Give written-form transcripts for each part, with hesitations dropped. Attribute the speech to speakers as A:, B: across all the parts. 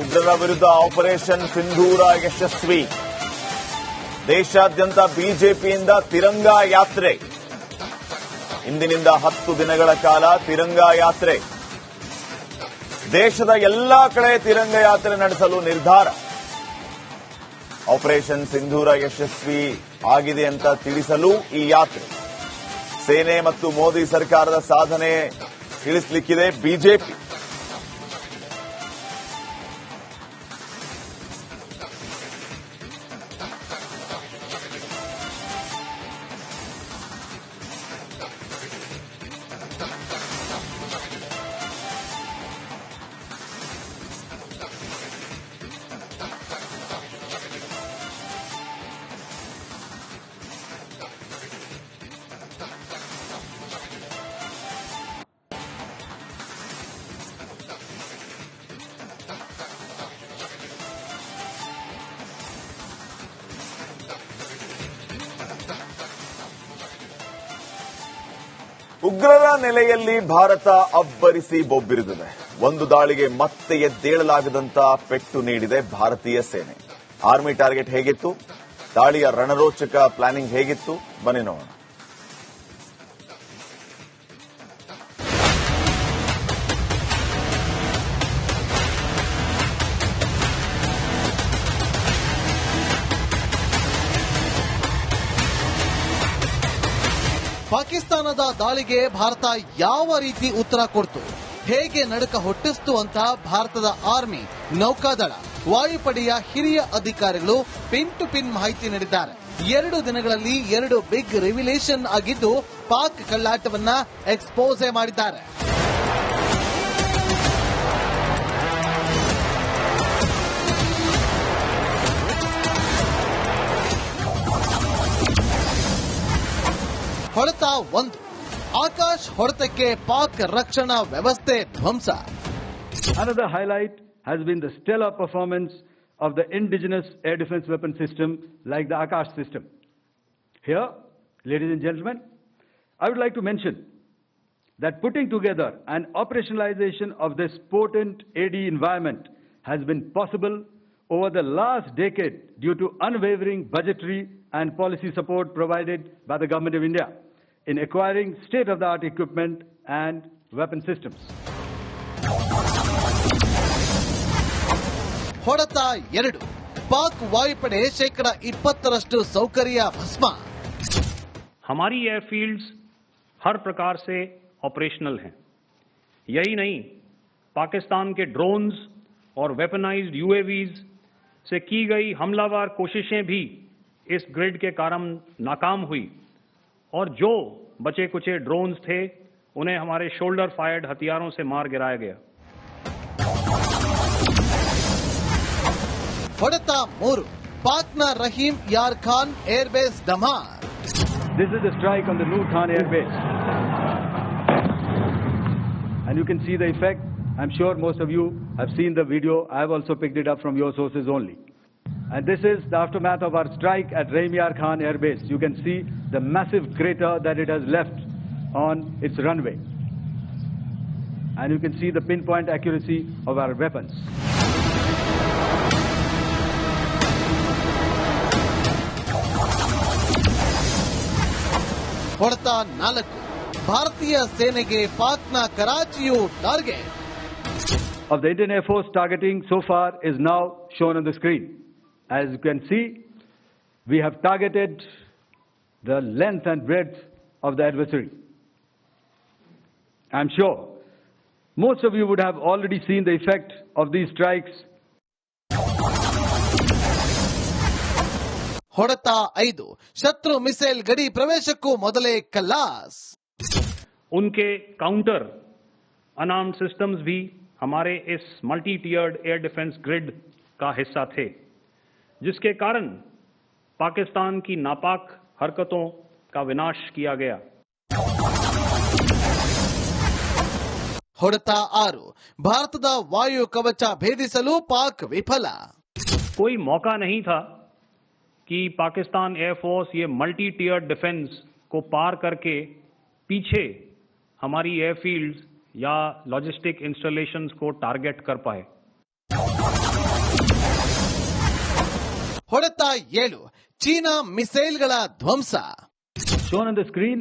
A: ಉಗ್ರರ ವಿರುದ್ಧ ಆಪರೇಷನ್ ಸಿಂಧೂರ ಯಶಸ್ವಿ. ದೇಶಾದ್ಯಂತ ಬಿಜೆಪಿಯಿಂದ ತಿರಂಗಾ ಯಾತ್ರೆ. ಇಂದಿನಿಂದ 10 ದಿನಗಳ ಕಾಲ ತಿರಂಗಾ ಯಾತ್ರೆ. ದೇಶದ ಎಲ್ಲಾ ಕಡೆ ತಿರಂಗ ಯಾತ್ರೆ ನಡೆಸಲು ನಿರ್ಧಾರ. ಆಪರೇಷನ್ ಸಿಂಧೂರ ಯಶಸ್ವಿ ಆಗಿದೆ ಅಂತ ತಿಳಿಸಲು ಈ ಯಾತ್ರೆ. ಸೇನೆ ಮತ್ತು ಮೋದಿ ಸರ್ಕಾರದ ಸಾಧನೆ ತಿಳಿಸಲಿಕ್ಕಿದೆ ಬಿಜೆಪಿ. ಉಗ್ರರ ನೆಲೆಯಲ್ಲಿ ಭಾರತ ಅಬ್ಬರಿಸಿ ಬೊಬ್ಬಿರಿದಿದೆ. ಒಂದು ದಾಳಿಗೆ ಮತ್ತೆ ಎದ್ದೇಳಲಾಗದಂತ ಪೆಟ್ಟು ನೀಡಿದೆ ಭಾರತೀಯ ಸೇನೆ. ಆರ್ಮಿ ಟಾರ್ಗೆಟ್ ಹೇಗಿತ್ತು, ದಾಳಿಯ ರಣರೋಚಕ ಪ್ಲಾನಿಂಗ್ ಹೇಗಿತ್ತು, ಬನ್ನಿ ನೋಡೋಣ.
B: ಪಾಕಿಸ್ತಾನದ ದಾಳಿಗೆ ಭಾರತ ಯಾವ ರೀತಿ ಉತ್ತರ ಕೊಡ್ತು, ಹೇಗೆ ನಡುಕ ಹುಟ್ಟಿಸ್ತು ಅಂತ ಭಾರತದ ಆರ್ಮಿ, ನೌಕಾದಳ, ವಾಯುಪಡೆಯ ಹಿರಿಯ ಅಧಿಕಾರಿಗಳು ಪಿನ್ ಟು ಪಿನ್ ಮಾಹಿತಿ ನೀಡಿದ್ದಾರೆ. 2 ದಿನಗಳಲ್ಲಿ 2 ಬಿಗ್ ರಿವಿಲೇಷನ್ ಆಗಿದ್ದು ಪಾಕ್ ಕಳ್ಳಾಟವನ್ನ ಎಕ್ಸ್ಪೋಸೆ ಮಾಡಿದ್ದಾರೆ. ಹೊಡೆತ 1, ಆಕಾಶ್ ಹೊಡೆತಕ್ಕೆ ಪಾಕ್ ರಕ್ಷಣಾ ವ್ಯವಸ್ಥೆ ಧ್ವಂಸ.
C: Another highlight has been the stellar performance of the indigenous air defense weapon system like the Akash system. Here, ladies and gentlemen, I would like to mention that putting together an operationalization of this potent AD environment has been possible over the last decade due to unwavering budgetary and policy support provided by the Government of India in acquiring state-of-the-art equipment and weapon systems.
B: ಹೊಡೆತ 2, ಪಾಕ್ ವಾಯುಪಡೆ 20% ಸೌಕರ್ಯ ಭಸ್ಮ.
D: हमारी airfields हर प्रकार से operational हैं. यही नहीं, पाकिस्तान के ड्रोन्स और वेपनाइज्ड यूएवीज से की गई हमलावर कोशिशें भी इस ग्रिड के कारण नाकाम हुई और जो बचे कुचे ड्रोन्स थे उन्हें हमारे शोल्डर फायर्ड हथियारों से मार गिराया गया.
B: ಹೊಡೆತ 3, ಪಾಕ್ನ ರಹೀಂ ಯಾರ್ Khan airbase Dhamar.
C: This is the strike on the Noor Khan Air Base. And you can see the effect. I'm sure most of you have seen the video. I have also picked it up from your sources only. And this is the aftermath of our strike at Rahim Yar Khan Air Base. You can see the massive crater that it has left on its runway. And you can see the pinpoint accuracy of our weapons.
B: ಹೊಡೆತ 4, ಭಾರತೀಯ ಸೇನೆಗೆ ಪಾಕ್ನ ಕರಾಚಿಯು target.
C: Of the Indian Air Force targeting so far is now shown on the screen. As you can see, we have targeted the length and breadth of the adversary. I'm sure most of you would have already seen the effect of these strikes.
B: ಹೊಡೆತ 5, ಶತ್ರು missile ಗಡಿ ಪ್ರವೇಶಕ್ಕೂ ಮೊದಲೇ ಕಲ್ಲಾಸ್.
D: उनके counter unarmed systems भी हमारे इस multi टियर्ड air defence grid का हिस्सा थे, जिसके कारण पाकिस्तान की नापाक हरकतों का विनाश किया गया.
B: ಹೊಡೆತ 6, ಭಾರತದ ವಾಯು ಕವಚ ಭೇದಿಸಲು ಪಾಕ್ ವಿಫಲ.
D: कोई मौका नहीं था कि पाकिस्तान एयरफोर्स ये मल्टी टियर्ड डिफेंस को पार करके पीछे हमारी एयरफील्ड्स या लॉजिस्टिक इंस्टॉलेशंस को टारगेट कर पाए.
B: ಹೊಡೆತ 7 ಚೀನಾ ಮಿಸೈಲ್ಗಳ ಧ್ವಂಸ.
C: Shown on the screen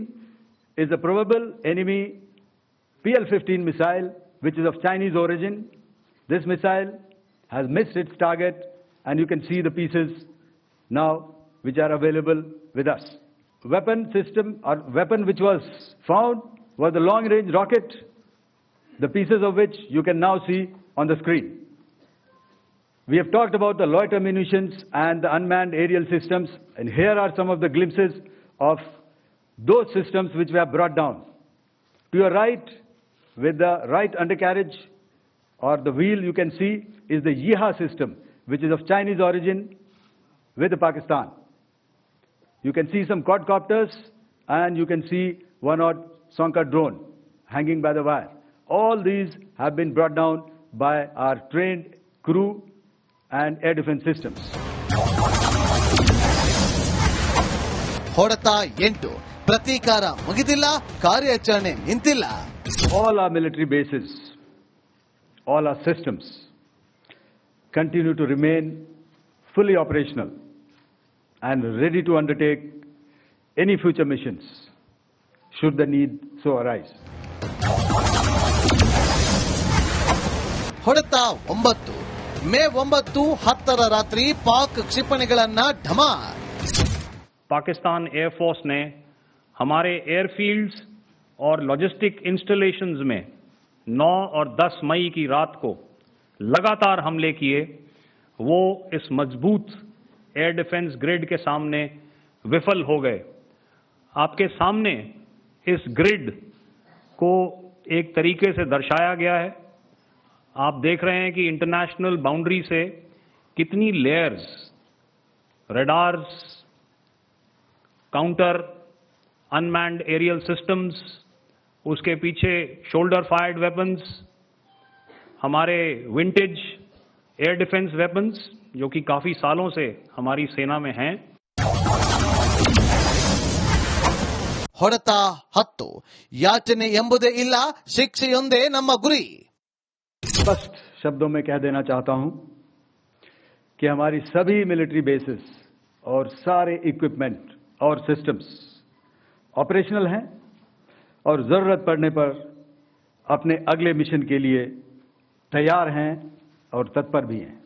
C: is the probable enemy PL-15 missile, which is of Chinese origin. This missile has missed its target, and you can see the pieces now which are available with us. Weapon system or weapon which was found was the long-range rocket, the pieces of which you can now see on the screen. We have talked about the loiter munitions and the unmanned aerial systems, and here are some of the glimpses of those systems which we have brought down. To your right, with the right undercarriage or the wheel, you can see is the Yeeha system, which is of Chinese origin with Pakistan. You can see some quadcopters, and you can see one odd Sonka drone hanging by the wire. All these have been brought down by our trained crew and air defense systems.
B: ಹೊಡೆತ 8 ಪ್ರತೀಕಾರ ಮುಗಿದಿಲ್ಲ, ಕಾರ್ಯಾಚರಣೆ ನಿಂತಿಲ್ಲ.
C: All our military bases, all our systems continue to remain fully operational and ready to undertake any future missions should the need so arise.
B: ಹೊಡೆತ 9 ಮೇ 9, 10 ರಾತ್ರಿ Pak ಕ್ಷಿಪಣಿಗಳನ್ನ ಢಮಾರ್.
D: Pakistan air force ने हमारे airfields और logistic installations में 9 और 10 मई की रात को लगातार हमले किए. वो इस मजबूत एयर डिफेंस ग्रिड के सामने विफल हो गए. आपके सामने इस ग्रिड को एक तरीके से दर्शाया गया है. आप देख रहे हैं कि इंटरनेशनल बाउंड्री से कितनी layers, radars, counter, unmanned aerial systems, उसके पीछे शोल्डर फायर्ड वेपन्स, हमारे विंटेज एयर डिफेंस वेपन्स जो कि काफी सालों से हमारी सेना में हैं.
B: ಹೊಡೆತ 10 ಯಾಚನೆ ಎಂಬುದೇ ಇಲ್ಲ, ಶಿಕ್ಷೆಯೊಂದೇ ನಮ್ಮ ಗುರಿ.
C: स्पष्ट शब्दों में कह देना चाहता हूं कि हमारी सभी मिलिट्री बेसेस और सारे इक्विपमेंट और सिस्टम्स ऑपरेशनल हैं और जरूरत पड़ने पर अपने अगले मिशन के लिए तैयार हैं और तत्पर भी हैं.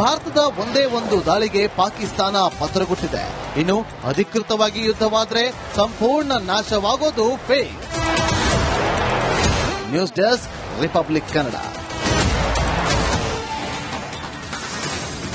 B: ಭಾರತದ ಒಂದೇ ಒಂದು ದಾಳಿಗೆ ಪಾಕಿಸ್ತಾನ ಪತ್ರಗೊಟ್ಟಿದೆ. ಇನ್ನು ಅಧಿಕೃತವಾಗಿ ಯುದ್ಧವಾದ್ರೆ ಸಂಪೂರ್ಣ ನಾಶವಾಗೋದು fake. News desk, Republic Kannada.